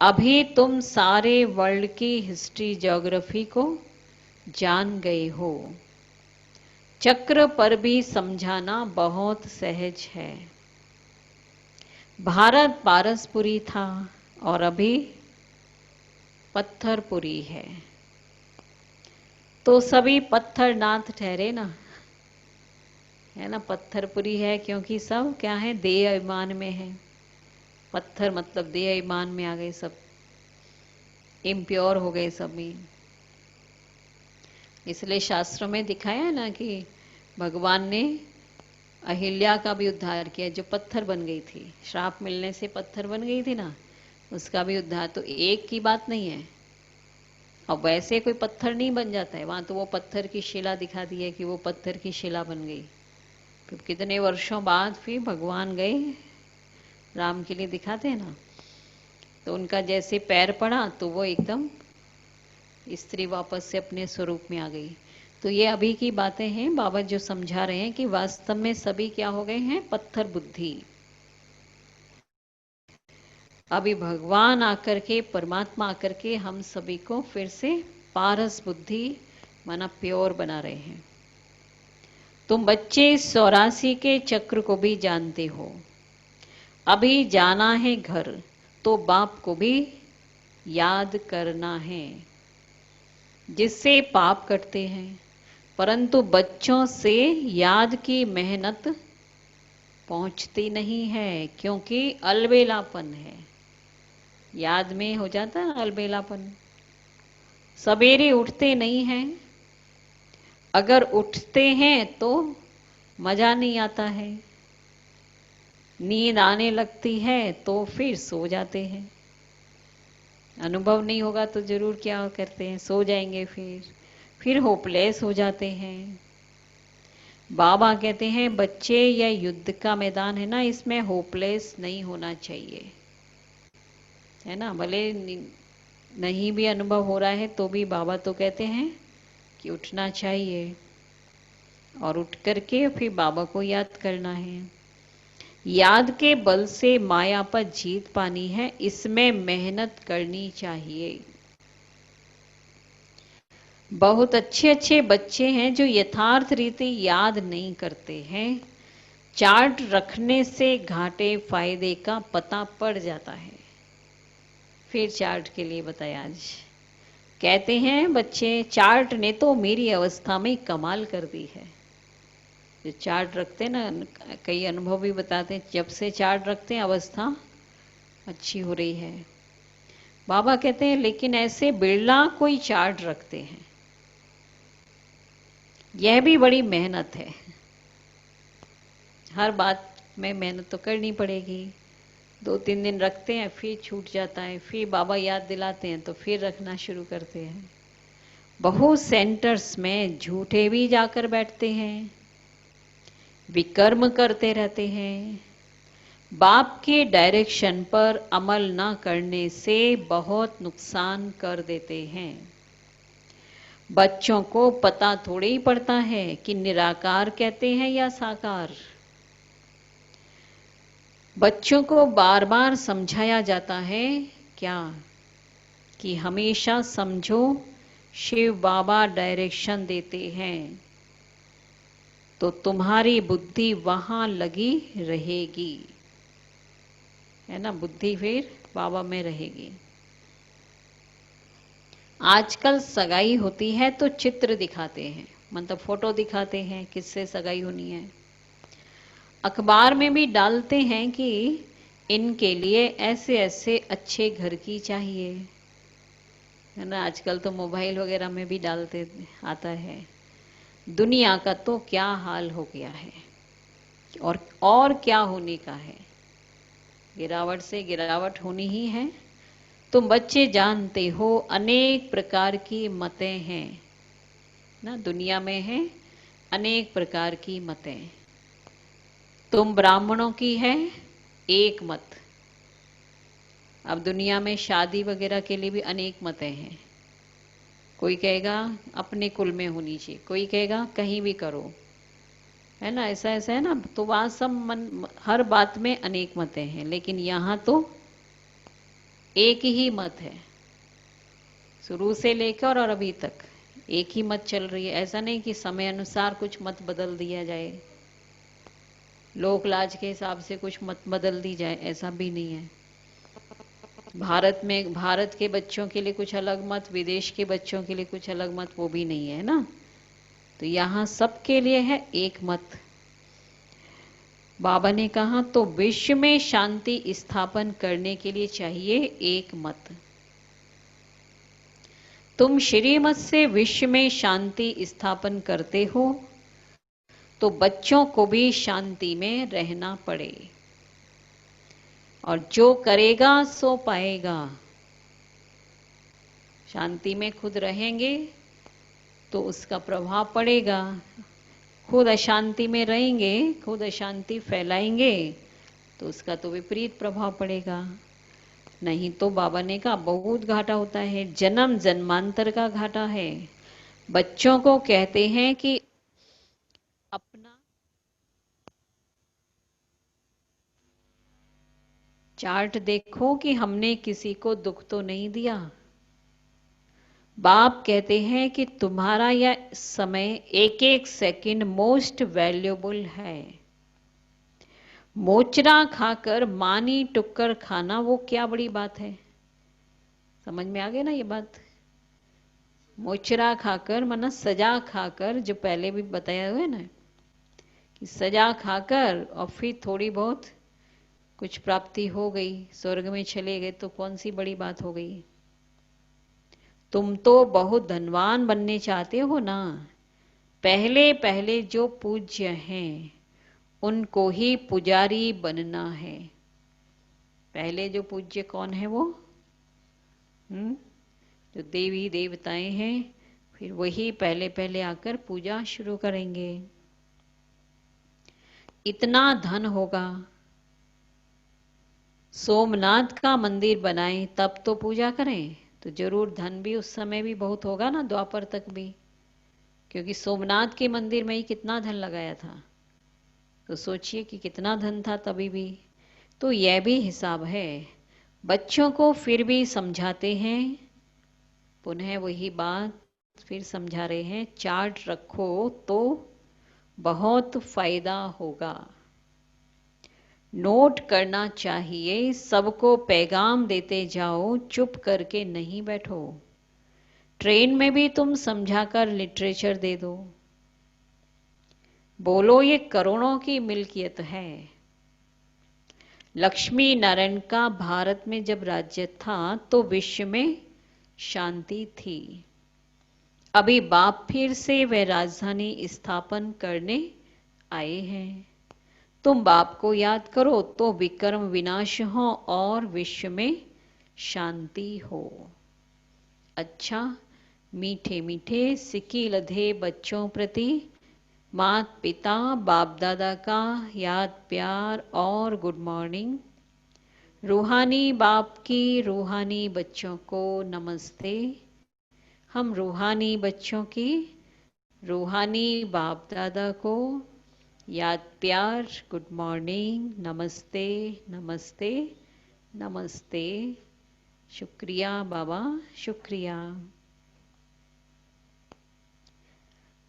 अभी तुम सारे वर्ल्ड की हिस्ट्री ज्योग्राफी को जान गए हो। चक्र पर भी समझाना बहुत सहज है। भारत पारसपुरी था और अभी पत्थरपुरी है। तो सभी पत्थरनाथ ठहरे ना, है ना। पत्थरपुरी है क्योंकि सब क्या है, देह अभिमान में है। पत्थर मतलब देह अभिमान में आ गए सब, इम्प्योर हो गए सभी। इसलिए शास्त्रों में दिखाया है ना कि भगवान ने अहिल्या का भी उद्धार किया, जो पत्थर बन गई थी, श्राप मिलने से पत्थर बन गई थी ना, उसका भी उद्धार। तो एक की बात नहीं है। और वैसे कोई पत्थर नहीं बन जाता है, वहां तो वो पत्थर की शिला दिखा दी है कि वो पत्थर की शिला बन गई। फिर कितने वर्षों बाद फिर भगवान गए राम के लिए, दिखाते हैं ना। तो उनका जैसे पैर पड़ा तो वो एकदम स्त्री वापस से अपने स्वरूप में आ गई। तो ये अभी की बातें हैं, बाबा जो समझा रहे हैं कि वास्तव में सभी क्या हो गए हैं, पत्थर बुद्धि। अभी भगवान आकर के, परमात्मा आकर के हम सभी को फिर से पारस बुद्धि माना प्योर बना रहे हैं। तुम बच्चे 84 के चक्र को भी जानते हो। अभी जाना है घर तो बाप को भी याद करना है, जिससे पाप कटते हैं। परंतु बच्चों से याद की मेहनत पहुंचती नहीं है, क्योंकि अलबेलापन है। याद में हो जाता है अलबेलापन। सवेरे उठते नहीं हैं, अगर उठते हैं तो मजा नहीं आता है। नींद आने लगती है तो फिर सो जाते हैं। अनुभव नहीं होगा तो जरूर क्या करते हैं, सो जाएंगे। फिर होपलेस हो जाते हैं। बाबा कहते हैं बच्चे, यह युद्ध का मैदान है ना, इसमें होपलेस नहीं होना चाहिए, है ना। भले नहीं भी अनुभव हो रहा है तो भी बाबा तो कहते हैं कि उठना चाहिए और उठ करके फिर बाबा को याद करना है। याद के बल से माया पर जीत पानी है, इसमें मेहनत करनी चाहिए। बहुत अच्छे अच्छे बच्चे हैं जो यथार्थ रीति याद नहीं करते हैं। चार्ट रखने से घाटे फायदे का पता पड़ जाता है। फिर चार्ट के लिए बताया आज। कहते हैं बच्चे, चार्ट ने तो मेरी अवस्था में कमाल कर दी है। जो चार्ट रखते हैं ना, कई अनुभव भी बताते हैं, जब से चार्ट रखते हैं अवस्था अच्छी हो रही है। बाबा कहते हैं लेकिन ऐसे बिरला कोई चार्ट रखते हैं, यह भी बड़ी मेहनत है। हर बात में मेहनत तो करनी पड़ेगी। 2-3 दिन रखते हैं फिर छूट जाता है, फिर बाबा याद दिलाते हैं तो फिर रखना शुरू करते हैं। बहुत सेंटर्स में झूठे भी जाकर बैठते हैं, विकर्म करते रहते हैं। बाप के डायरेक्शन पर अमल न करने से बहुत नुकसान कर देते हैं। बच्चों को पता थोड़ी ही पड़ता है कि निराकार कहते हैं या साकार। बच्चों को बार बार समझाया जाता है क्या, कि हमेशा समझो शिव बाबा डायरेक्शन देते हैं, तो तुम्हारी बुद्धि वहां लगी रहेगी, है ना। बुद्धि फिर बाबा में रहेगी। आजकल सगाई होती है तो चित्र दिखाते हैं, मतलब फोटो दिखाते हैं किससे सगाई होनी है। अखबार में भी डालते हैं कि इनके लिए ऐसे ऐसे अच्छे घर की चाहिए, है ना। आजकल तो मोबाइल वगैरह में भी डालते आता है। दुनिया का तो क्या हाल हो गया है। और क्या होने का है, गिरावट से गिरावट होनी ही है। तुम बच्चे जानते हो अनेक प्रकार की मतें हैं ना, दुनिया में है अनेक प्रकार की मतें। तुम ब्राह्मणों की है एक मत। अब दुनिया में शादी वगैरह के लिए भी अनेक मतें हैं। कोई कहेगा अपने कुल में होनी चाहिए, कोई कहेगा कहीं भी करो, है ना, ऐसा ऐसा है ना। तो वहाँ सब हर बात में अनेक मतें हैं, लेकिन यहाँ तो एक ही मत है, शुरू से लेकर और अभी तक एक ही मत चल रही है। ऐसा नहीं कि समय अनुसार कुछ मत बदल दिया जाए, लोक लाज के हिसाब से कुछ मत बदल दी जाए, ऐसा भी नहीं है। भारत में भारत के बच्चों के लिए कुछ अलग मत, विदेश के बच्चों के लिए कुछ अलग मत, वो भी नहीं है ना। तो यहाँ सबके लिए है एक मत। बाबा ने कहा तो विश्व में शांति स्थापन करने के लिए चाहिए एक मत। तुम श्रीमत से विश्व में शांति स्थापन करते हो तो बच्चों को भी शांति में रहना पड़े, और जो करेगा सो पाएगा। शांति में खुद रहेंगे तो उसका प्रभाव पड़ेगा, खुद अशांति में रहेंगे, खुद अशांति फैलाएंगे तो उसका तो विपरीत प्रभाव पड़ेगा। नहीं तो बाबा ने कहा बहुत घाटा होता है, जन्म जन्मांतर का घाटा है। बच्चों को कहते हैं कि अपना चार्ट देखो कि हमने किसी को दुख तो नहीं दिया। बाप कहते हैं कि तुम्हारा यह समय एक एक सेकंड मोस्ट वैल्यूबल है। मोचरा खाकर मानी टुक्कर खाना वो क्या बड़ी बात है, समझ में आ गई ना ये बात। मोचरा खाकर माना सजा खाकर, जो पहले भी बताया हुआ है ना कि सजा खाकर और फिर थोड़ी बहुत कुछ प्राप्ति हो गई, स्वर्ग में चले गए, तो कौन सी बड़ी बात हो गई। तुम तो बहुत धनवान बनने चाहते हो ना, पहले पहले जो पूज्य हैं उनको ही पुजारी बनना है। पहले जो पूज्य कौन है वो, जो देवी देवताएं हैं, फिर वही पहले पहले आकर पूजा शुरू करेंगे। इतना धन होगा, सोमनाथ का मंदिर बनाएं तब तो पूजा करें, तो जरूर धन भी उस समय भी बहुत होगा ना, द्वापर तक भी, क्योंकि सोमनाथ के मंदिर में ही कितना धन लगाया था। तो सोचिए कि कितना धन था तभी भी। तो यह भी हिसाब है। बच्चों को फिर भी समझाते हैं, पुनः वही बात फिर समझा रहे हैं, चार्ट रखो तो बहुत फायदा होगा। नोट करना चाहिए, सबको पैगाम देते जाओ, चुप करके नहीं बैठो। ट्रेन में भी तुम समझाकर लिटरेचर दे दो, बोलो ये करोड़ों की मिल्कियत है। लक्ष्मी नारायण का भारत में जब राज्य था तो विश्व में शांति थी। अभी बाप फिर से वह राजधानी स्थापन करने आए हैं। तुम बाप को याद करो तो विक्रम विनाश हो और विश्व में शांति हो। अच्छा, मीठे मीठे सिक्की लधे बच्चों प्रति मात पिता बाप दादा का याद प्यार और गुड मॉर्निंग। रूहानी बाप की रूहानी बच्चों को नमस्ते। हम रूहानी बच्चों की रूहानी बाप दादा को याद प्यार गुड मॉर्निंग, नमस्ते नमस्ते नमस्ते। शुक्रिया बाबा, शुक्रिया।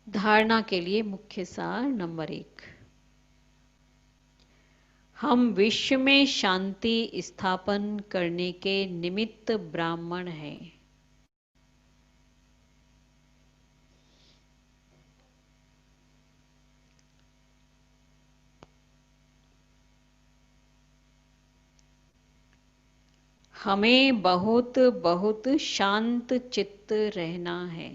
धारणा के लिए मुख्य सार नंबर 1, हम विश्व में शांति स्थापन करने के निमित्त ब्राह्मण हैं। हमें बहुत बहुत शांत चित्त रहना है।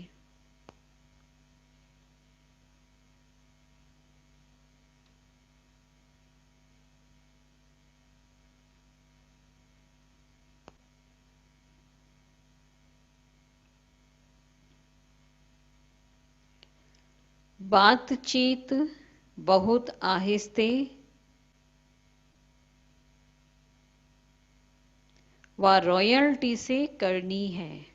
बातचीत बहुत आहिस्ते व रॉयल्टी से करनी है।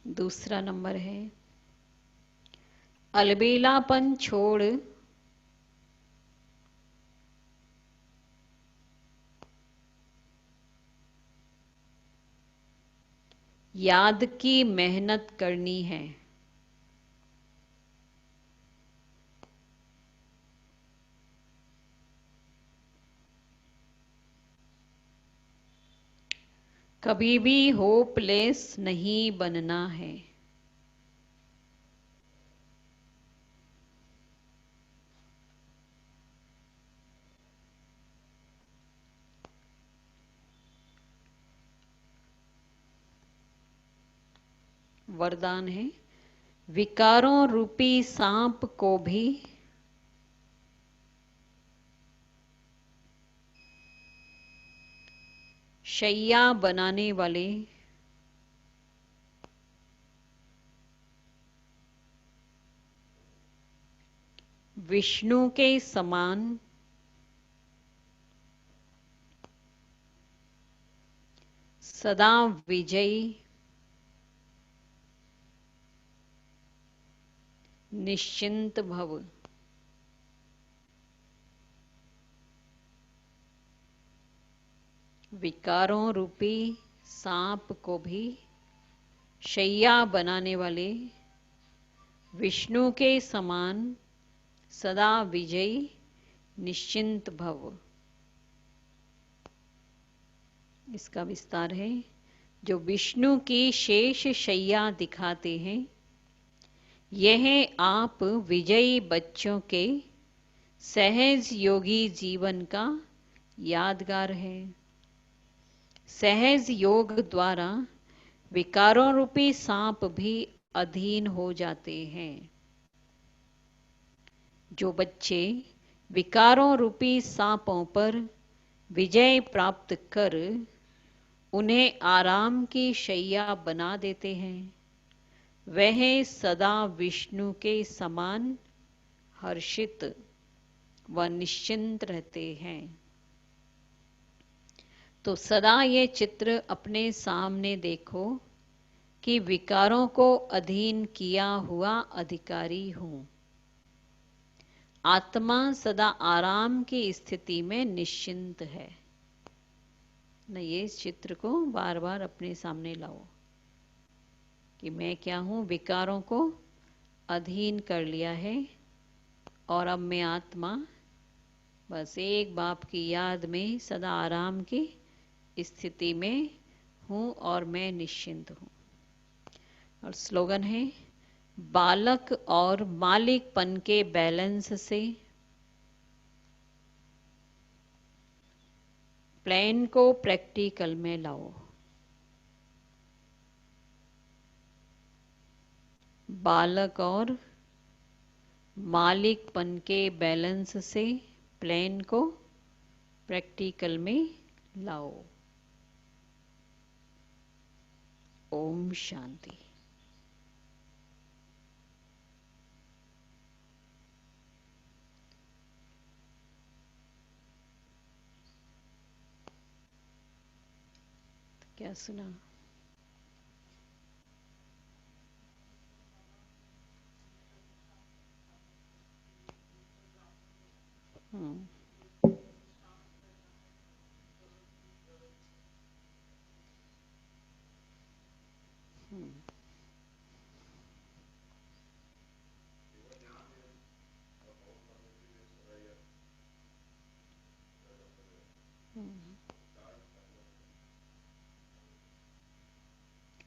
दूसरा नंबर है, अलबेलापन छोड़ याद की मेहनत करनी है। कभी भी होपलेस नहीं बनना है। वरदान है, विकारों रूपी सांप को भी शैया बनाने वाले विष्णु के समान सदा विजयी निश्चिंत भव। विकारों रूपी सांप को भी शैया बनाने वाले विष्णु के समान सदा विजयी निश्चिंत भव। इसका विस्तार है, जो विष्णु की शेष शैया दिखाते हैं, यह आप विजयी बच्चों के सहज योगी जीवन का यादगार है। सहज योग द्वारा विकारों रूपी सांप भी अधीन हो जाते हैं। जो बच्चे विकारों रूपी सांपों पर विजय प्राप्त कर उन्हें आराम की शैया बना देते हैं, वह सदा विष्णु के समान हर्षित व निश्चिंत रहते हैं। तो सदा ये चित्र अपने सामने देखो कि विकारों को अधीन किया हुआ अधिकारी हूं। आत्मा सदा आराम की स्थिति में निश्चिंत है। न ये इस चित्र को बार बार अपने सामने लाओ कि मैं क्या हूं, विकारों को अधीन कर लिया है और अब मैं आत्मा बस एक बाप की याद में सदा आराम की स्थिति में हूं और मैं निश्चिंत हूं। और स्लोगन है, बालक और मालिकपन के बैलेंस से प्लान को प्रैक्टिकल में लाओ। बालक और मालिकपन के बैलेंस से प्लान को प्रैक्टिकल में लाओ। ओम शांति। क्या सुना? हम्म।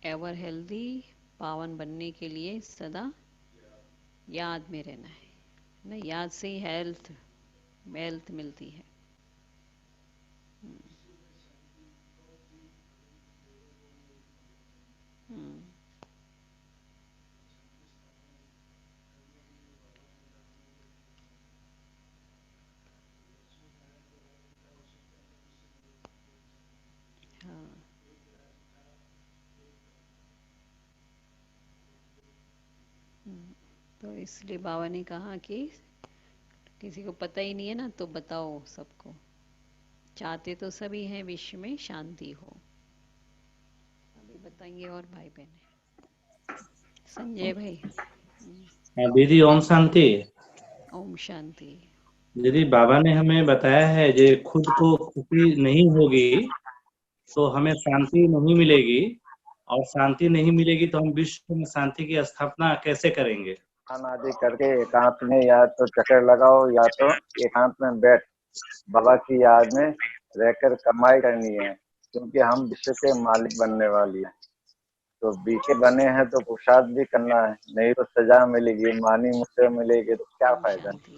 एवर हेल्दी, पावन बनने के लिए सदा याद में रहना है ना। याद से ही हेल्थ वेल्थ मिलती है। हम्म। तो इसलिए बाबा ने कहा कि किसी को पता ही नहीं है ना, तो बताओ सबको। चाहते तो सभी हैं विश्व में शांति हो। अभी बताएंगे और भाई बहन। संजय भाई।
हाँ दीदी, ओम शांति।
ओम शांति।
दीदी, बाबा ने हमें बताया है जे खुद को खुशी नहीं होगी तो हमें शांति नहीं मिलेगी, और शांति नहीं मिलेगी तो हम विश्व में शांति की स्थापना कैसे करेंगे।
स्नान आदि करके एकांत में या तो चक्कर लगाओ या तो एकांत में बैठ बाबा की याद में रहकर कमाई करनी है, क्योंकि हम विश्व के मालिक बनने वाली हैं। तो बीके बने हैं तो पुरुषार्थ भी करना है, नहीं तो सजा मिलेगी, मानी मुझसे मिलेगी तो क्या
ओम
फायदा।
शांति।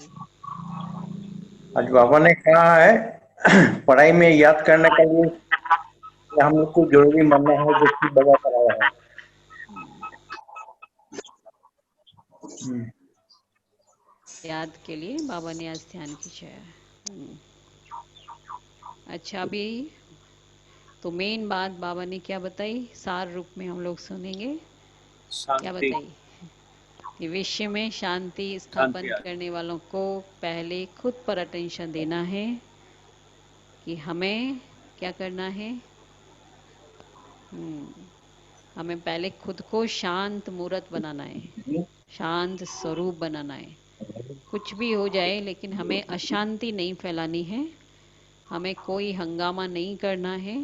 आज बाबा ने कहा है पढ़ाई में याद करने के लिए हम लोग को जरूरी मानना है जो कि बाबा कराया है।
याद के लिए बाबा ने आज ध्यान खींचाया। अच्छा, अभी तो मेन बात बाबा ने क्या बताई, सार रूप में हम लोग सुनेंगे। क्या बताई कि विश्व में शांति स्थापन करने वालों को पहले खुद पर अटेंशन देना है कि हमें क्या करना है। हमें पहले खुद को शांत मूर्त बनाना है, शांत स्वरूप बनाना है। कुछ भी हो जाए लेकिन हमें अशांति नहीं फैलानी है, हमें कोई हंगामा नहीं करना है,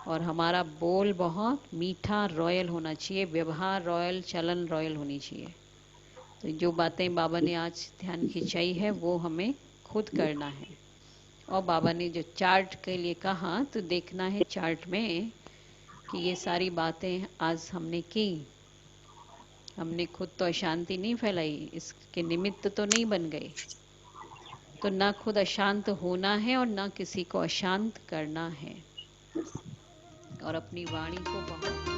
और हमारा बोल बहुत मीठा रॉयल होना चाहिए, व्यवहार रॉयल, चलन रॉयल होनी चाहिए। तो जो बातें बाबा ने आज ध्यान खिंचाई है वो हमें खुद करना है। और बाबा ने जो चार्ट के लिए कहा तो देखना है चार्ट में कि ये सारी बातें आज हमने की, हमने खुद तो अशांति नहीं फैलाई, इसके निमित्त तो नहीं बन गए। तो ना खुद अशांत होना है और ना किसी को अशांत करना है। और अपनी वाणी को बहुत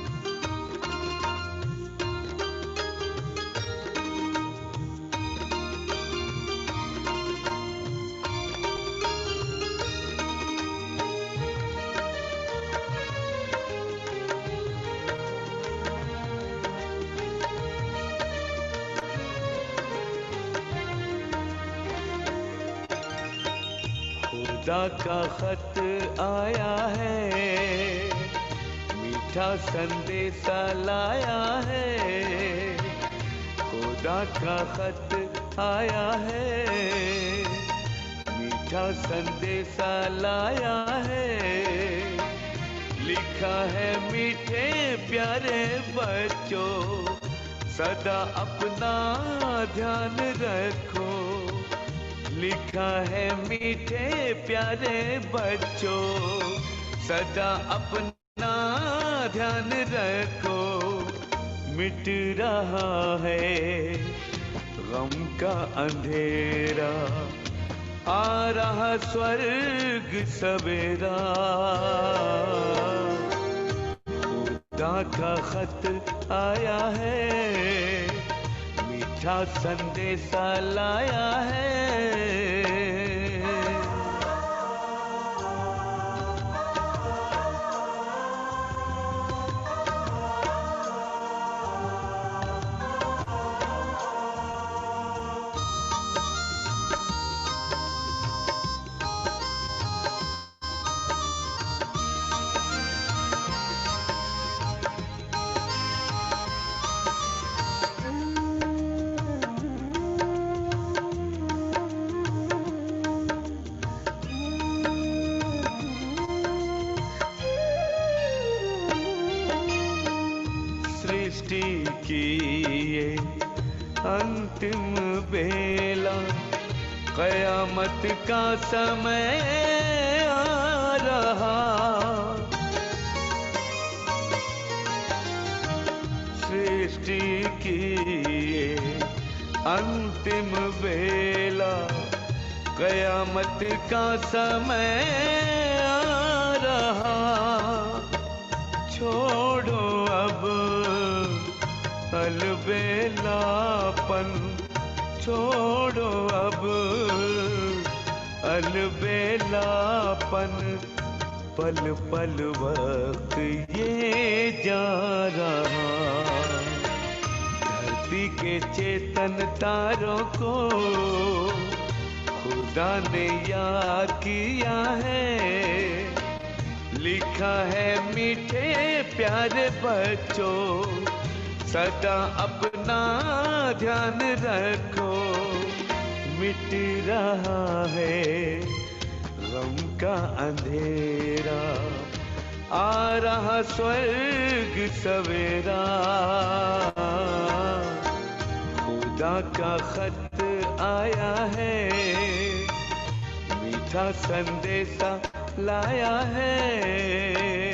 खुदा का खत आया है, मीठा संदेशा लाया है। खुदा का खत आया है, मीठा संदेशा लाया है। लिखा है मीठे प्यारे बच्चों, सदा अपना ध्यान रखो। लिखा है मीठे प्यारे बच्चों, सदा अपना ध्यान रखो। मिट रहा है गम का अंधेरा, आ रहा स्वर्ग सवेरा। खुदा का खत आया है, मीठा संदेशा लाया है। सृष्टि की ये अंतिम बेला, कयामत का समय आ रहा। सृष्टि की ये अंतिम बेला, कयामत का समय आ रहा। छोड़ो अब अलबेलापन, छोड़ो अब अलबेलापन। पल पल वक्त ये जा रहा, धरती धरती के चेतन तारों को खुदा ने याद किया है। लिखा है मीठे प्यारे बच्चों, सदा अपना ध्यान रखो। मिट रहा है गम का अंधेरा, आ रहा स्वर्ग सवेरा। खुदा का खत आया है, मीठा संदेशा लाया है।